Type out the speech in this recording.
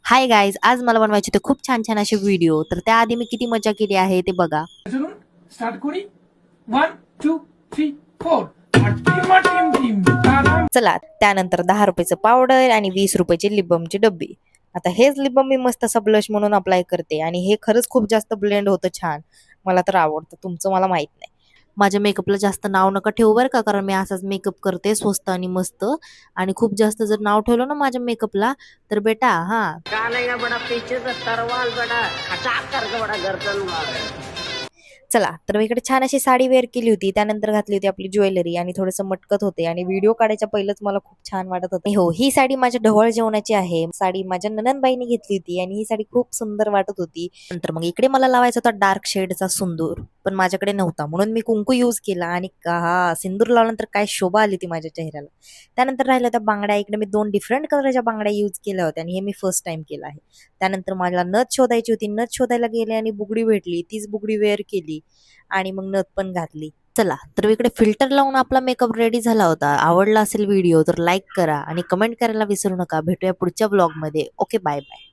Hi guys, आज मला बनवायचे होते खूप छान छान असे व्हिडिओ. तर त्याआधी मी किती मजा केली आहे ते बघा. स्टार्ट करी 1 2 3 4 टीम टीम चला, त्यानंतर 10 रुपयाचं पावडर आणि 20 रुपयाची लिप बामची डब्बी. आता हेच लिप बाम मी मस्त असा ब्लश म्हणून अप्लाय करते आणि हे खरंच खूप जास्त ब्लेंड होतं छान. मला तर आवडतं, तुमचं मला माहित नाही. माझ्या मेकअपला जास्त नाव नका ठेवू बरं का, कारण मी असाच मेकअप करते स्वस्त आणि मस्त. आणि खूप जास्त जर नाव ठेवलं ना माझ्या मेकअपला तर बेटा बड़ा पीछे से तरवाल बड़ा खचाक करके बड़ा गर्दन मार. चला, तर मी इकडे छान अशी साडी वेअर केली होती. त्यानंतर घातली होती आपली ज्वेलरी आणि थोडंसं मटकत होते आणि व्हिडिओ काढायच्या पहिलंच मला खूप छान वाटत होतं. हो, ही साडी माझ्या ढवळ जेवणाची आहे. साडी माझ्या ननंदबाईंनी घेतली होती आणि ही साडी खूप सुंदर वाटत होती. नंतर मग इकडे मला लावायचा होता डार्क शेडचा सिंदूर, पण माझ्याकडे नव्हता म्हणून मी कुंकू यूज केला आणि सिंदूर लावल्यानंतर काय शोभा आली ती माझ्या चेहऱ्याला. त्यानंतर राहिल्या होत्या बांगड्या. इकडे मी 2 डिफरंट कलरच्या बांगड्या यूज केल्या होत्या आणि हे मी फर्स्ट टाइम केलं आहे. त्यानंतर मला नथ शोधायची होती. नथ शोधायला गेले आणि बुगडी भेटली. तीच बुगडी वेअर केली आणि मग नथ पण घातली. चला, तर इकडे फिल्टर लावून आपला मेकअप रेडी झाला होता. आवडला असेल व्हिडिओ तर लाईक करा आणि कमेंट करायला विसरू नका. भेटूया पुढच्या ब्लॉगमध्ये. Okay, bye bye.